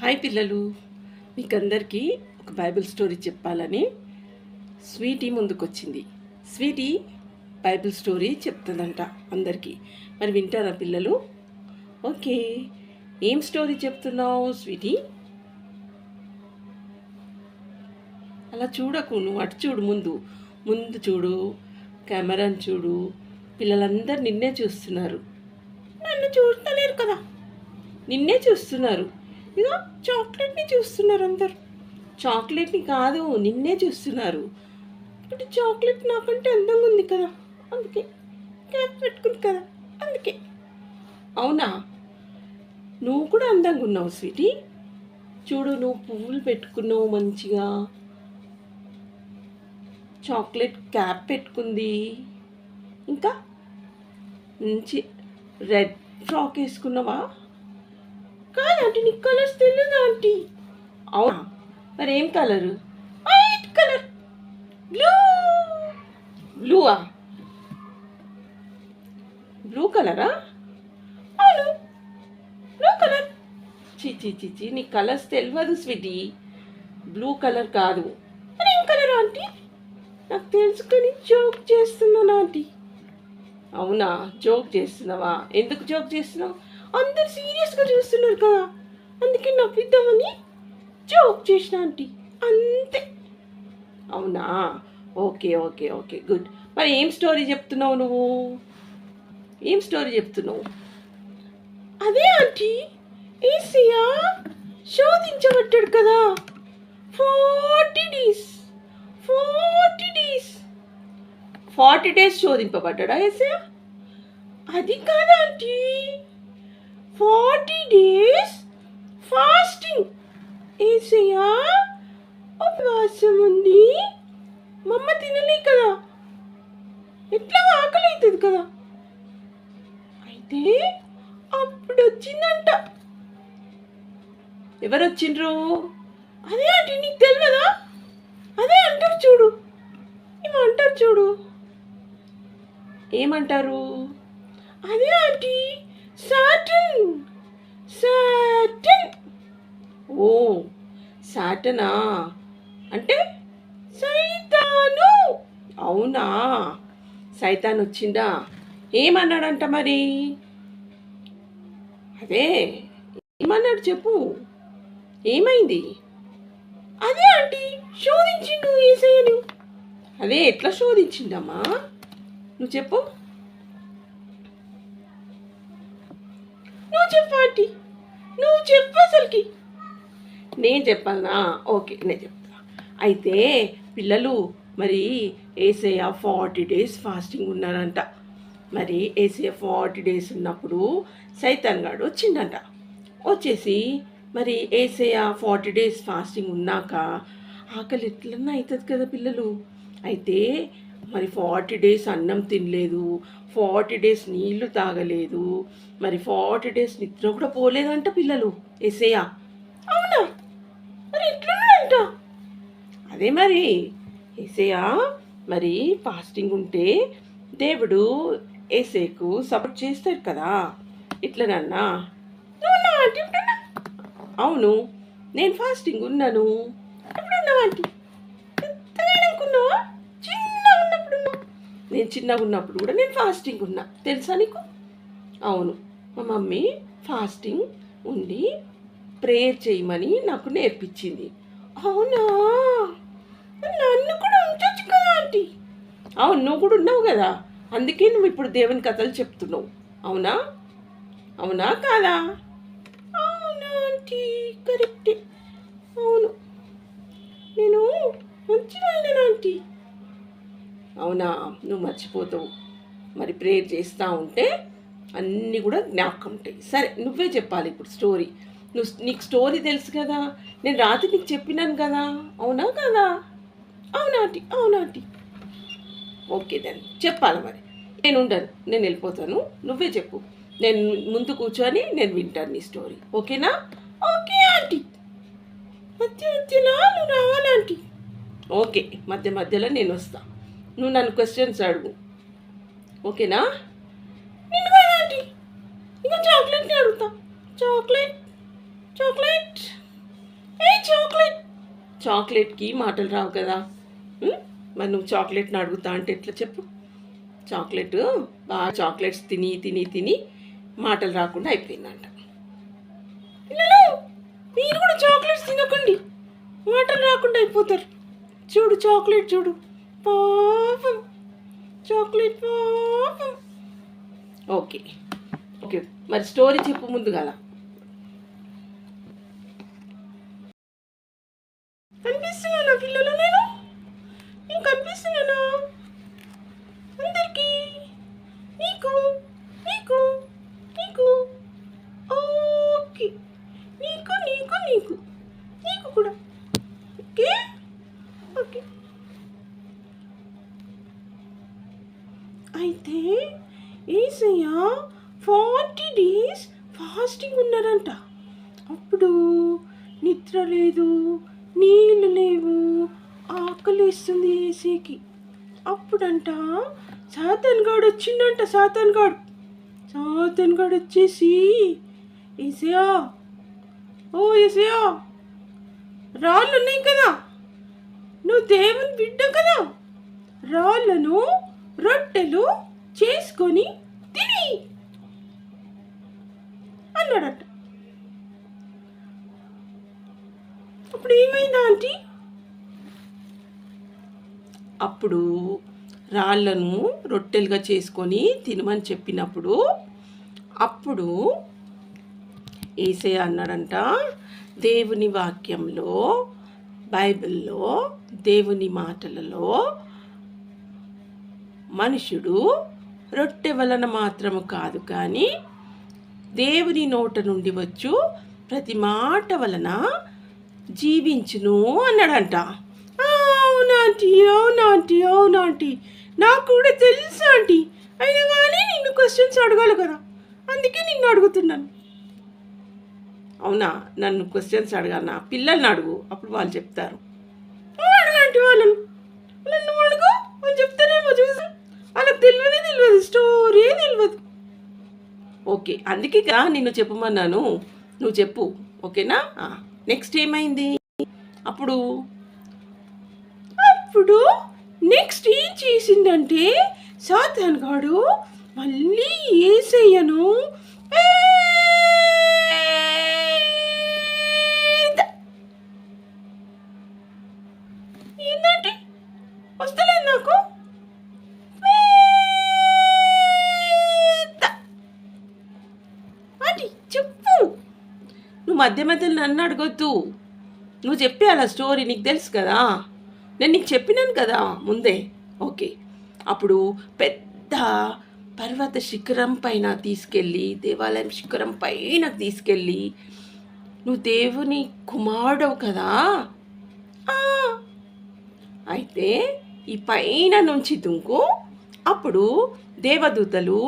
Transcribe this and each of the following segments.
Hi పిల్లలు, మీకందరికీ ఒక బైబిల్ స్టోరీ చెప్పాలని స్వీటీ ముందుకొచ్చింది. స్వీటీ బైబిల్ స్టోరీ చెప్తుందంట అందరికీ. మరి వింటారా పిల్లలు? ఓకే, ఏం స్టోరీ చెప్తున్నావు స్వీటీ? అలా చూడకు, నువ్వు అటు చూడు, ముందు చూడు, కెమెరాని చూడు. పిల్లలందరూ నిన్నే చూస్తున్నారు. నన్ను చూస్తలేరు కదా, నిన్నే చూస్తున్నారు. ఇదో చాక్లెట్ని చూస్తున్నారు అందరు. చాక్లెట్ని కాదు, నిన్నే చూస్తున్నారు. ఇప్పుడు చాక్లెట్ నాకంటే అందంగా ఉంది కదా, అందుకే క్యాప్ పెట్టుకుంది కదా, అందుకే. అవునా, నువ్వు కూడా అందంగా ఉన్నావు స్వీటీ. చూడు, నువ్వు పువ్వులు పెట్టుకున్నావు మంచిగా, చాక్లెట్ క్యాప్ పెట్టుకుంది, ఇంకా మంచి రెడ్ ఫ్రాక్ వేసుకున్నావా? కాదు ఆంటీ, నీకు కలర్స్ తెలియదు ఆంటీ. అవునా, మరి ఏం కలరు? White colour. బ్లూవా? బ్లూ కలరా? అవును, బ్లూ కలర్. చిచి నీ కలర్స్ తెలియదు స్వీటీ. బ్లూ కలర్ కాదు. మరి ఏం కలర్ ఆంటీ? నాకు తెలుసుకొని జోక్ చేస్తున్నాను ఆంటీ. అవునా, జోక్ చేస్తున్నావా? ఎందుకు జోక్ చేస్తున్నావు? అందరు సీరియస్గా చూస్తున్నారు కదా, అందుకే నవ్విద్దామని జోక్ చేసిన ఆంటీ, అంతే. అవునా, ఓకే ఓకే ఓకే, గుడ్. మరి ఏం స్టోరీ చెప్తున్నావు నువ్వు? ఏం స్టోరీ చెప్తున్నావు? అదే ఆంటీ, ఏసయ్య శోధించబడ్డాడు కదా, 40 డేస్ 40 డేస్ శోధింపబడ్డా ఏసయ్య? అది కాదు ఆంటీ, 40 డేస్ ఫాస్టింగ్. ఏసయ్య ఉపవాసం ఉంది, మమ్మ తినలే కదా, ఎట్లా ఆకలి అవుతుంది కదా. అయితే అప్పుడు వచ్చిందంట. ఎవరు వచ్చిండ్రు? అదే ఆంటీ, నీకు తెలియదా? అదే అంటారు చూడు, ఏమంటారు చూడు, ఏమంటారు? అదే ఆంటీ, సాటన్. ఓ, సాటనా అంటే సైతాను. అవునా, సైతాన్ వచ్చిందా? ఏమన్నాడంట మరి? అదే ఏమన్నాడు చెప్పు, ఏమైంది? అదే ఆంటీ, శోధించిండు ఏసయ్యను. అదే ఎట్లా శోధించిండమ్మా, నువ్వు చెప్పు. నువ్వు చెప్పు ఆంటీ, నువ్వు చెప్పు అసలుకి. నేను చెప్పాలనా? ఓకే, నేను చెప్తా. అయితే పిల్లలు, మరి ఏసయ్య 40 డేస్ ఫాస్టింగ్ ఉన్నారంట. మరి ఏసయ్య 40 డేస్ ఉన్నప్పుడు సైతాన్ గాడు వచ్చిండంట. వచ్చేసి మరి ఏసయ్య 40 డేస్ ఫాస్టింగ్ ఉన్నాక ఆకలి ఎట్లన్నా అవుతుంది కదా పిల్లలు. అయితే మరి 40 డేస్ అన్నం తినలేదు, 40 డేస్ నీళ్లు తాగలేదు, మరి 40 డేస్ నిద్ర కూడా పోలేదంట పిల్లలు ఏసయ్య. అవునా, మరి ఎట్లున్నాడంట? అదే మరి ఏసయ్య మరి ఫాస్టింగ్ ఉంటే దేవుడు ఏసేకు సపోర్ట్ చేస్తాడు కదా, ఇట్లనన్నా. అవును, నేను ఫాస్టింగ్ ఉన్నాను. ఎప్పుడున్నావా ఆంటీ? నేను చిన్నగా ఉన్నప్పుడు కూడా నేను ఫాస్టింగ్ ఉన్నా, తెలుసా నీకు? అవును, మా మమ్మీ ఫాస్టింగ్ ఉండి ప్రేయర్ చేయమని నాకు నేర్పించింది. అవునా, నన్ను కూడా ఉంచొచ్చు కదా ఆంటీ? అవును, నువ్వు కూడా ఉన్నావు కదా, అందుకే నువ్వు ఇప్పుడు దేవుని కథలు చెప్తున్నావు. అవునా, అవునా కాదా? అవునా ఆంటీ, కరెక్టే. అవును, నేను మంచిగా ఆంటీ. అవునా, నువ్వు మర్చిపోతావు. మరి ప్రేయర్ చేస్తూ ఉంటే అన్నీ కూడా జ్ఞాపకం ఉంటాయి. సరే, నువ్వే చెప్పాలి ఇప్పుడు స్టోరీ. నీకు స్టోరీ తెలుసు కదా, నేను రాత్రి నీకు చెప్పినాను కదా, అవునా కదా? అవునాటి, అవునాటి. ఓకే, దాన్ని చెప్పాలి మరి. నేను ఉండను, నేను వెళ్ళిపోతాను, నువ్వే చెప్పు. నేను ముందు కూర్చొని నేను వింటాను నీ స్టోరీ, ఓకేనా? ఓకే ఆంటీ, మధ్యలో నువ్వు రావాలి ఆంటీ. ఓకే, మధ్యలో నేను వస్తా, నువ్వు నన్ను క్వశ్చన్స్ అడుగు, ఓకేనా? నిన్ను కాదు ఆంటీ, ఇంకా చాక్లెట్ని అడుగుతా. చాక్లెట్. ఏ చాక్లెట్. చాక్లెట్కి మాటలు రావు కదా. మరి నువ్వు చాక్లెట్ని అడుగుతా అంటే ఎట్లా చెప్పు? చాక్లెట్ బాగా చాక్లెట్స్ తిని తిని తిని మాటలు రాకుండా అయిపోయిందంట. పిల్లలు మీరు కూడా చాక్లెట్స్ తినకండి, మాటలు రాకుండా అయిపోతారు. చూడు చాక్లెట్ చూడు, పాపం చాక్లెట్ పాపం. ఓకే ఓకే, మరి స్టోరీ చెప్పు ముందు కదా. కనిపిస్తున్నానా పిల్లలు? నేను కనిపిస్తున్నానా అందరికీ? నీకు నీకు నీకు ఓకే, నీకు నీకు నీకు నీకు కూడా ఓకే ఓకే. అయితే యేసయ్య 40 days ఫాస్టింగ్ ఉన్నారంట. అప్పుడు నిద్ర లేదు, నీళ్ళు లేవు, ఆకలిస్తుంది యేసయ్యకి. అప్పుడంట సాతాన్ గాడు వచ్చిండంట. సాతాన్ గాడు వచ్చేసి, యేసయ్య ఓ యేసయ్య, రాళ్ళు ఉన్నాయి కదా, నువ్వు దేవుని బిడ్డ కదా, రాళ్ళను రొట్టెలు చేసుకొని తిని అన్నాడట. అప్పుడు ఏమైందా ఆంటీ? అప్పుడు రాళ్ళను రొట్టెలుగా చేసుకొని తినమని చెప్పినప్పుడు అప్పుడు యేసయ్య అన్నాడంట, దేవుని వాక్యంలో, బైబిల్లో, దేవుని మాటలలో మనుషుడు రొట్టె వలన మాత్రము కాదు కానీ దేవుని నోట నుండి వచ్చు ప్రతి మాట వలన జీవించును అన్నాడంట. అవునాంటీ అవునాంటీ అవునాంటీ, నాకు కూడా తెలుసు ఆంటీ, అయినా కానీ నిన్ను క్వశ్చన్స్ అడగాలి కదా, అందుకే నిన్ను అడుగుతున్నాను. అవునా, నన్ను క్వశ్చన్స్ అడగాలనా? పిల్లల్ని అడుగు, అప్పుడు వాళ్ళు చెప్తారు. అడగండి వాళ్ళను అడుగు, వాళ్ళు చెప్తారేమో చూసి. వాళ్ళకి తెలియదు, స్టోరీ తెలియదు. ఓకే, అందుకే నిన్ను చెప్పమన్నాను, నువ్వు చెప్పు ఓకేనా. నెక్స్ట్ ఏమైంది? అప్పుడు నెక్స్ట్ ఏం చేసిందంటే సాతాన్ గాడు మళ్ళీ యేసయ్యను ఏంటంటే వస్తలేదు నాకు, అది చెప్పు. నువ్వు మధ్య మధ్యలో నన్ను అడగొద్దు, నువ్వు చెప్పేయాల స్టోరీ, నీకు తెలుసు కదా, నేను నీకు చెప్పినాను కదా ముందే. ఓకే, అప్పుడు పెద్ద పర్వత శిఖరం పైన తీసుకెళ్ళి, దేవాలయం శిఖరం పైన తీసుకెళ్ళి, నువ్వు దేవుని కుమారుడవు కదా, అయితే ఈ పైన నుంచి దుంకు, అప్పుడు దేవదూతలు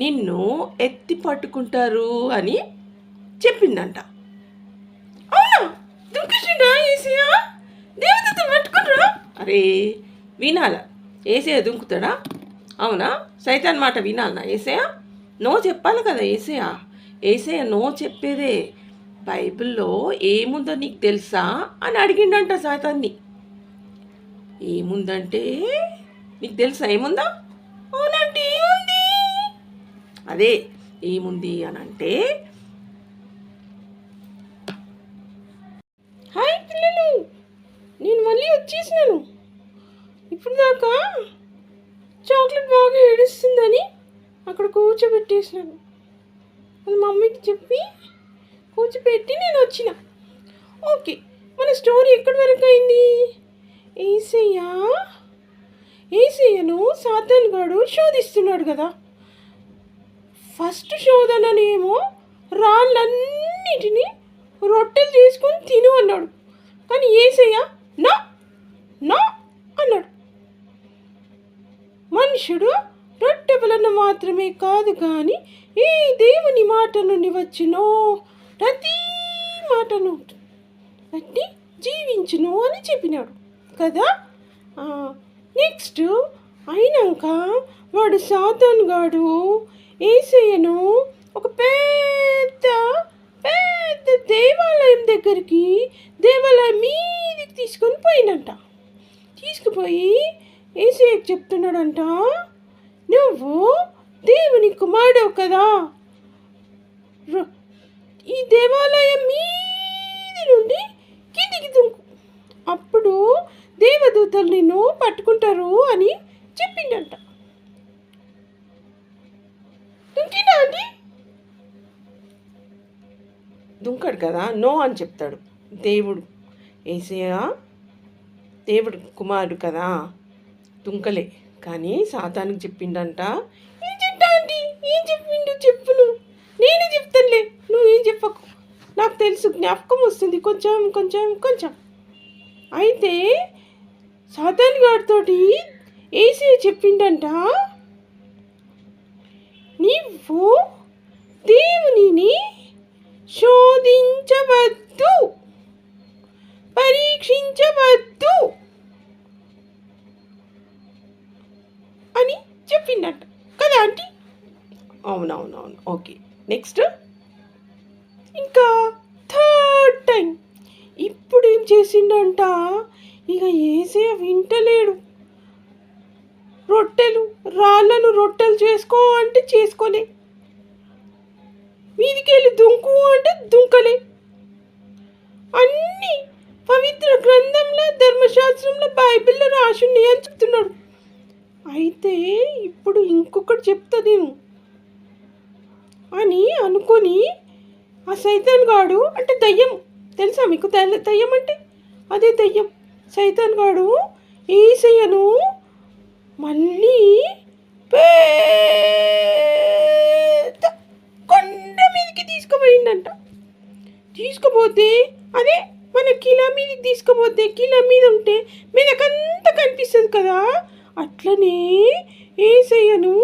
నిన్ను ఎత్తి పట్టుకుంటారు అని చెప్పిందంట. అవునా, దుంకిసిండా యేసయ్య? దేవదూతలు పట్టుకుంటారా? అరే వినాలా, యేసయ్య దుంకుతాడా? అవునా, సైతాన్ మాట వినాలనా యేసయ్య? నో చెప్పాలి కదా యేసయ్య నో చెప్పేదే. బైబిల్లో ఏముందో నీకు తెలుసా అని అడిగిండంట సైతాన్ని. ఏముందంటే నీకు తెలుసా ఏముందా? అవునంటే ఏముంది? అదే ఏముంది అని అంటే, హాయ్ పిల్లలు, నేను మళ్ళీ వచ్చేసినాను. ఇప్పుడు దాకా చాక్లెట్ బాగా ఏడుస్తుందని అక్కడ కూర్చోబెట్టేసినాను. అది మమ్మీకి చెప్పి కూర్చోబెట్టి నేను వచ్చిన. ఓకే, మన స్టోరీ ఎక్కడి వరకు అయింది? యేసయ్యను సాతాన్ గాడు శోధిస్తున్నాడు కదా. ఫస్ట్ శోధననేమో రాళ్ళన్నిటినీ రొట్టెలు చేసుకొని తిను అన్నాడు. కానీ యేసయ్య నా నా అన్నాడు. మనుషుడు రొట్టె వలన మాత్రమే కాదు కానీ ఈ దేవుని మాట నుండి వచ్చినో ప్రతి మాటను బట్టి జీవించును అని చెప్పినాడు కదా. నెక్స్ట్ అయినాక వాడు సాతాన్ గాడు యేసయ్యను ఒక పెద్ద పెద్ద దేవాలయం దగ్గరికి దేవాలయం మీదికి తీసుకొని పోయినంట. తీసుకుపోయి యేసయ్యకు చెప్తున్నాడంట, నువ్వు దేవుని కుమారుడు కదా, ఈ దేవాలయం మీది నుండి కిందికి దుంకు, అప్పుడు దేవదూతలు నిన్ను పట్టుకుంటారు అని చెప్పిండంట. దుంకినా అండి? దుంకడు కదా, నో అని చెప్తాడు. దేవుడు యేసయ్య దేవుడు కుమారుడు కదా, దుంకలే. కానీ సాతానికి చెప్పిండంట. ఏం చెప్తా అండి? ఏం చెప్పిండు? చెప్పును, నేనే చెప్తానులే, నువ్వేం చెప్పకు, నాకు తెలుసు, జ్ఞాపకం వస్తుంది కొంచెం కొంచెం కొంచెం. అయితే సాతాను గారితోటి యేసయ్య చెప్పిండంట, నీవు దేవునిని శోధించవద్దు, పరీక్షించవద్దు అని చెప్పిండట కదా ఆంటీ? అవునవునవును, ఓకే. నెక్స్ట్ ఇంకా థర్డ్ టైం ఇప్పుడు ఏం చేసిండంట, ఇక యేసయ్య వింటలేడు. రాళ్ళను రొట్టెలు చేసుకో అంటే చేసుకోలే, మీదికెళ్ళి దుంకు అంటే దుంకలే. అన్నీ పవిత్ర గ్రంథంలో, ధర్మశాస్త్రంలో, బైబిల్లో రాసుండి అని చెప్తున్నాడు. అయితే ఇప్పుడు ఇంకొకటి చెప్తా నేను అని అనుకొని ఆ సైతాన్ గాడు, అంటే దయ్యం, తెలుసా మీకు? దయ్యం అంటే అదే దయ్యం. సైతాన్ గాడు యేసయ్యను మళ్ళీ కొండ మీదకి తీసుకుపోయిందంట. తీసుకుపోతే అదే మన కిలా మీదకి తీసుకుపోతే, కిలా మీద ఉంటే మీదకంతా కనిపిస్తుంది కదా, అట్లనే యేసయ్యను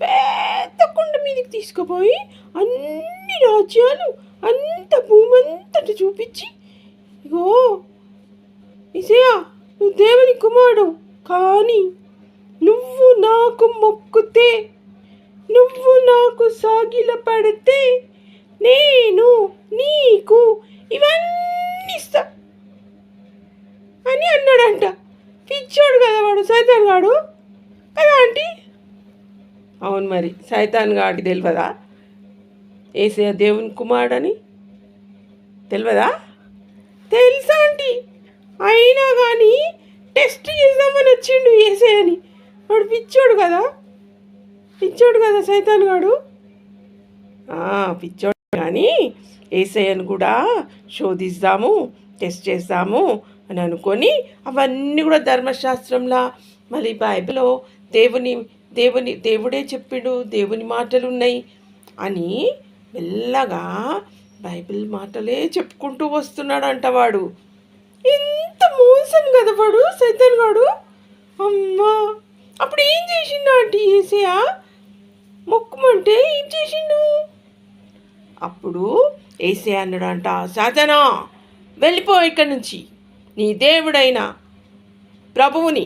పెద్ద కొండ మీదకి తీసుకుపోయి అన్ని రాజ్యాలు, అంత భూమి అంతటి చూపించి, ఇగో యేసయ్య నువ్వు దేవుని కుమారుడు, కానీ నువ్వు నాకు మొక్కుతే, నువ్వు నాకు సాగిల పడితే నేను నీకు ఇవన్నీ ఇస్తా అని అన్నాడంట. పిచ్చోడు కదా వాడు, సైతాన్ గాడు కదా ఆంటీ? అవును, మరి సైతాన్ గాడికి తెలియదా యేసయ్య దేవుని కుమారుడని? తెలియదా? తెలుసా ఆంటీ? అయినా కానీ టెస్ట్ చేద్దామని వచ్చిండు యేసయ్యని. వాడు పిచ్చోడు కదా సైతాన్ గాడు. పిచ్చోడు, కానీ యేసయ్యను కూడా శోధిస్తాము, టెస్ట్ చేస్తాము అని అనుకొని అవన్నీ కూడా ధర్మశాస్త్రంలో, మళ్ళీ బైబిల్లో దేవుడే చెప్పిండు, దేవుని మాటలు ఉన్నాయి అని మెల్లగా బైబిల్ మాటలే చెప్పుకుంటూ వస్తున్నాడంట వాడు. ఎంత మోసం కదా వాడు, సైతాన్ గాడు. అమ్మా, అప్పుడు ఏం చేసిండు ఆంటీ యేసయ్య? మొక్కుమంటే ఏం చేసిండు? అప్పుడు యేసయ్య అన్నాడంట, సాతానా వెళ్ళిపో ఇక్కడి నుంచి, నీ దేవుడైన ప్రభువుని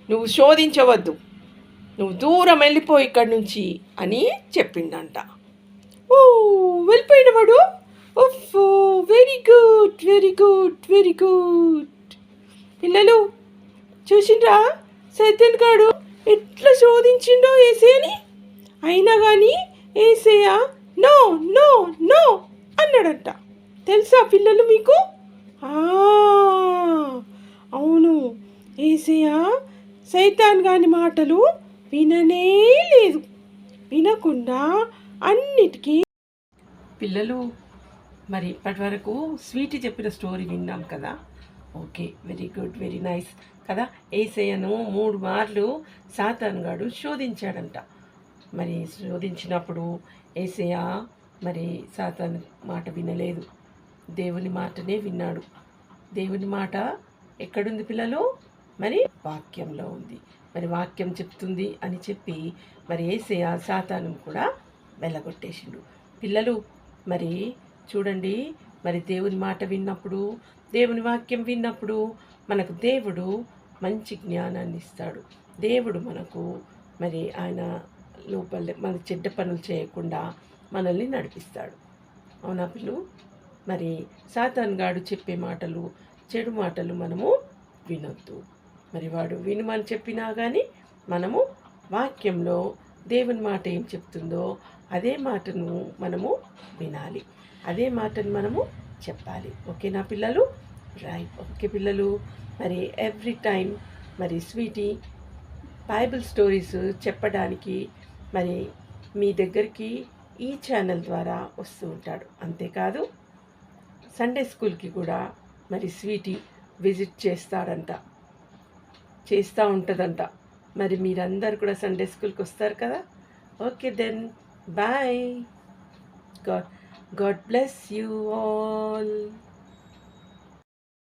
నువ్వు శోధించవద్దు, నువ్వు దూరం వెళ్ళిపో ఇక్కడి నుంచి అని చెప్పిండంట. ఓ, వెళ్ళిపోయిన వాడు. ఓఫో, very good very good very good. పిల్లలు చూసిండ్రా సైతాన్ గాడు ఎట్లా శోధించిండో యేసయ్యని? అయినా కానీ యేసయ్య నో నో నో అన్నాడంట. తెలుసా పిల్లలు మీకు? అవును, యేసయ్య సైతాన్ గాని మాటలు విననే లేదు. వినకుండా అన్నిటికీ పిల్లలు మరి ఇప్పటి వరకు స్వీటీ చెప్పిన స్టోరీ విన్నాం కదా. Okay, very good, very nice కదా. యేసయ్యను 3 మార్లు సాతాను గాడు శోధించాడంట. మరి శోధించినప్పుడు యేసయ్య మరి సాతాను మాట వినలేదు, దేవుని మాటనే విన్నాడు. దేవుని మాట ఎక్కడుంది పిల్లలు? మరి వాక్యంలో ఉంది. మరి వాక్యం చెప్తుంది అని చెప్పి మరి యేసయ్య సాతాను కూడా వెళ్ళగొట్టేసిండు. పిల్లలు మరి చూడండి, మరి దేవుని మాట విన్నప్పుడు, దేవుని వాక్యం విన్నప్పుడు మనకు దేవుడు మంచి జ్ఞానాన్ని ఇస్తాడు. దేవుడు మనకు మరి ఆయన లోపల మన చెడ్డ పనులు చేయకుండా మనల్ని నడిపిస్తాడు. అవునా పిల్లలు? మరి సాతాన్ గాడు చెప్పే మాటలు, చెడు మాటలు మనము వినొద్దు. మరి వాడు వినుమని చెప్పినా కానీ మనము వాక్యంలో దేవుని మాట ఏం చెప్తుందో అదే మాటను మనము వినాలి, అదే మాటను మనము చెప్పాలి. ఓకేనా పిల్లలు? రైట్. ఓకే పిల్లలు, మరి ఎవ్రీ టైం మరి స్వీటీ బైబిల్ స్టోరీస్ చెప్పడానికి మరి మీ దగ్గరికి ఈ ఛానల్ ద్వారా వస్తూ ఉంటాడు. అంతేకాదు సండే స్కూల్కి కూడా మరి స్వీటీ విజిట్ చేస్తూ ఉంటుందంట. మరి మీరందరు కూడా సండే స్కూల్కి వస్తారు కదా? Okay then, bye. God bless you all.